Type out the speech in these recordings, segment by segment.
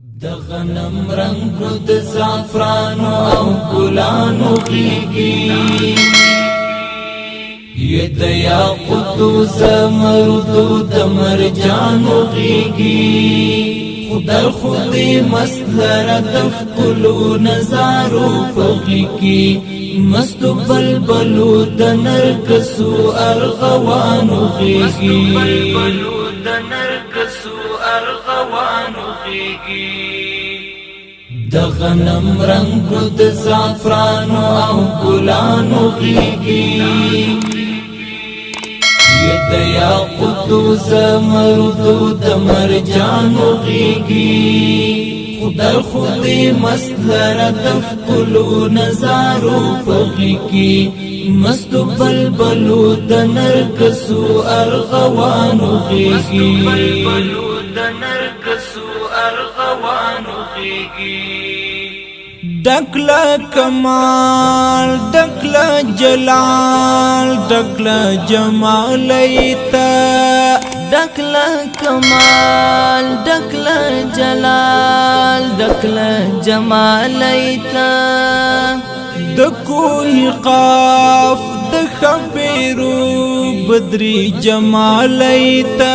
د غنم رنگو د زعفرانو او ګلانو غیږي یې د یاقوتو زمردو د مرجانو غیږي خدای خودی مسلره د ښکلو نظارو په غیږي مستو بلبلو د نرګسو ارغوانو غیږي د غنم رنگو د زعفرانو او ګلانو غیږي یې د یاقوتو زمردو د مرجانو غیږي خدای خودی مسلره د ښکلو نظارو په غیږي مستو بلبلو د نرګسو ارغوانو غیږي دکلا کمال دکلا جلال دکلا جمال ایتا دکلا کمال دکلا جلال دکلا جمال ایتا دکوی قاف دخبیرو بدری جمال ایتا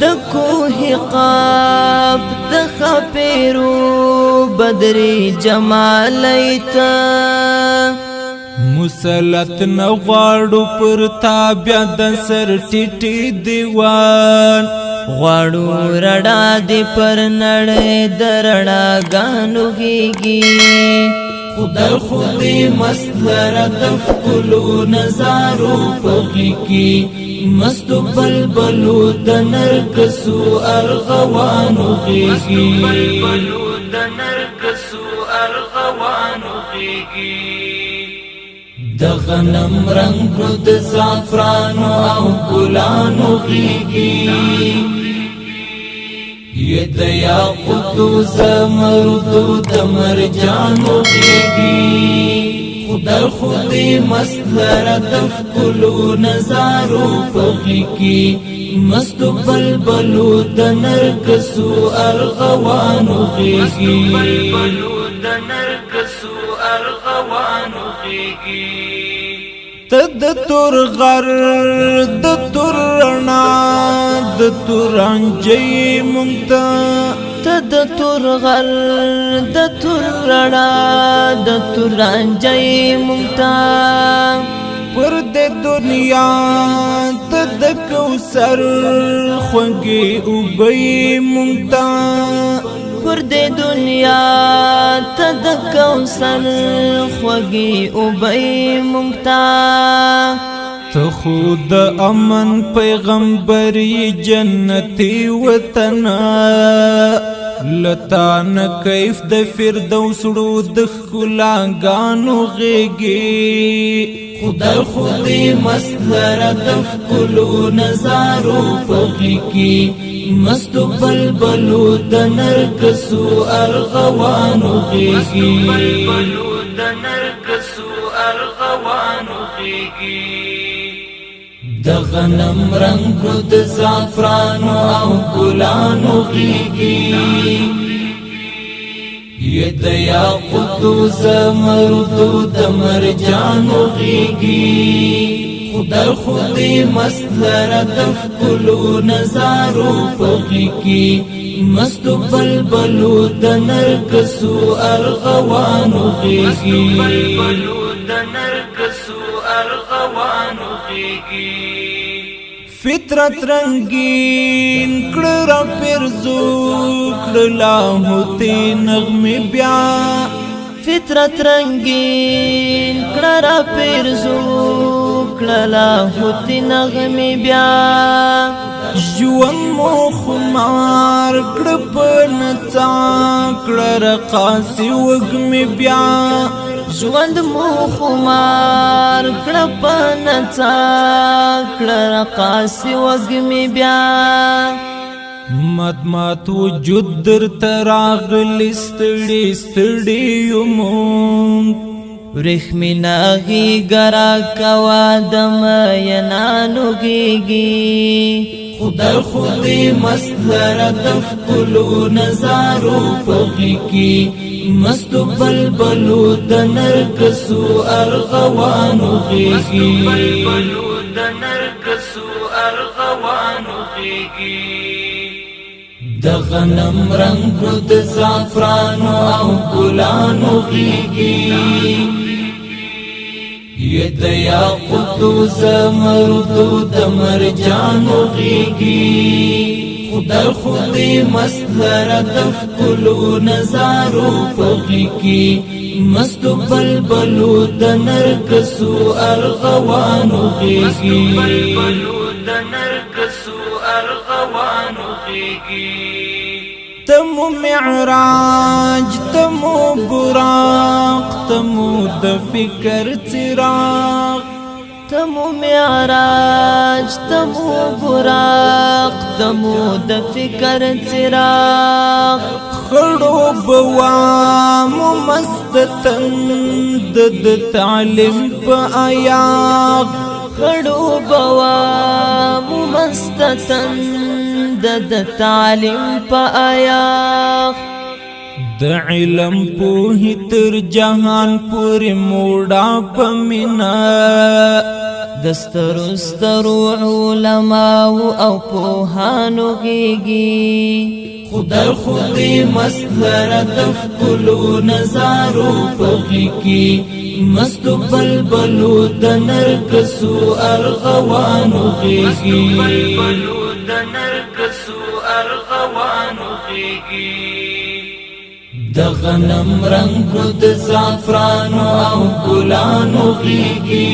دکوه قاب دخبیرو بدری جمال ایتا مسلط نغواړو پر تابع د سر ټیټی دیوان غواړو رډا دی پر نړۍ درړا غانو گیږي خدای خودی مسلره د ښکلو نظارو په غیږي مستو بلبلو د نرګسو ارغوانو غیږي د غنم رنگو د زعفرانو او ګلانو غیږي یې د یاقوتو زمردو د مرجانو غیږي خدای خودی مسلره د ښکلو نظارو په غیږي مستو بلبلو د نرګسو ارغوانو غیږي تد تور غر د تور رڼا د تورانجی مونږ تد تور غر د تور رڼا د تورانجی مونږ پر د دنیا تد کوثر خوږی اوبی مونږ پر دې دنیا ته د کوثر خوږی اوبی مونږ ته خود امن پیغمبری جنتی وطن لتان کیف د فردوس ړو د ښکلاګانو غیږي خدای خودی مسلره د ښکلو نظارو په غیږي مستو بلبلو د نرګسو ارغوانو غیږي د غنم رنگو د زعفرانو او ګلانو غیږي یې د یاقوتو زمردو د مرجانو غیږي خدای خودی مسلره د ښکلو نظارو په غیږي مستو بلبلو د نرګسو ارغوانو غیږي فطرت رنگین کړه را پرزو کړه لاهوتی نغمه بیا فطرت رنگین کړه را پرزو کړه لاهوتی نغمه بیا ژوند مو خمار کړه په نڅا کړه رقاصي وږمې بیا ژوند مو خمار کړه په نڅا کړه رقاصي وږمې بیا مات وجود در تراغلی ستړي ستړي یمون ورخمی ناغی گرا کوا دم ینانو گیگی خدای خودی مسلر دخکلو نظارو پغی کی مستو بلبلو دنرکسو ارغوانو غیگی د غنم رنگو د زعفرانو او ګلانو غیږي یې د یاقوتو زمردو د مرجانو غیږي خدای خودی مسلر د ښکلو نظارو په غیږ کې مستو بلبلو د نرګسو ارغوانو غیږي تمو معراج تمو براق تمو د فکر چراغ تمو معراج تمو براق تمو د فکر چراغ خړو بوامو مستتن د تعلیم په آیاغ خړو بوامو مستتن د تعلیم په آیاغ د علم پوهی تر جهان پوری موڑا پمینا دسترو سترو علماء او پوهانو گیگی خدای خودی مسلر دخکلو نظارو پغی کی مستو بلبلو د نرګسو ارغوانو غیږي د غنم رنگو د زعفرانو او ګلانو غیږي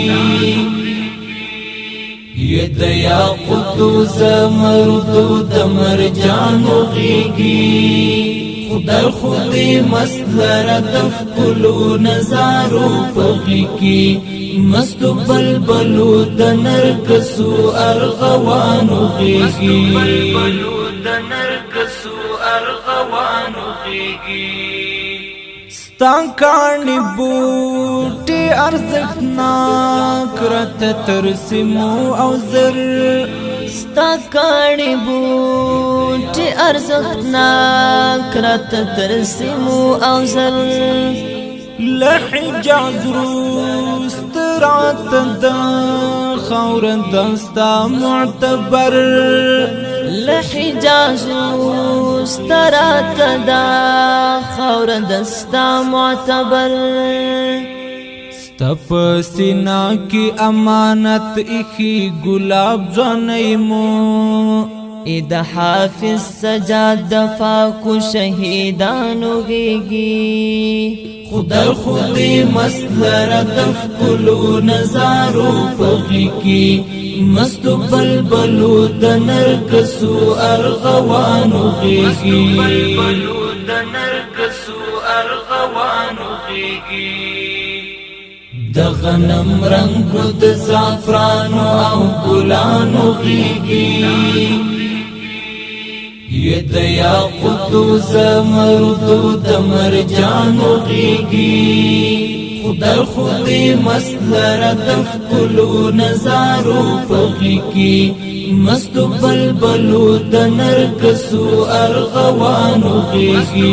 یې د یاقوتو زمردو د مرجانو غیږي خدای خودی مسلر دخکلو نظارو پغی کی مستو بلبلو د نرګسو ارغوانو غیږي ستا کاڼي بوټي ارزښتناک راته ترسمو او زر ستا کاڼي بوټي ارزښتناک راته ترسمو او زر له حجاز وروست راته د خاوره ده ستا معتبر له حجاز وروست راته د خاوره ده ستا معتبر ستا په سینا کې امانت ایښي ګلاب ځوانۍ مو د حافظ سجاد د پاکو شهیدانو غیږي خدای خودی مسلر دخکلو نظارو پغی کی مستو بلبلو د نرګسو ارغوانو غیږي د غنم رنگو د زعفرانو او ګلانو غیږي یې د یاقوتو زمردو د مرجانو غیږي خدای خودی مسلر دخکلو نظارو پغی کی مستو بلبلو د نرګسو ارغوانو غیږي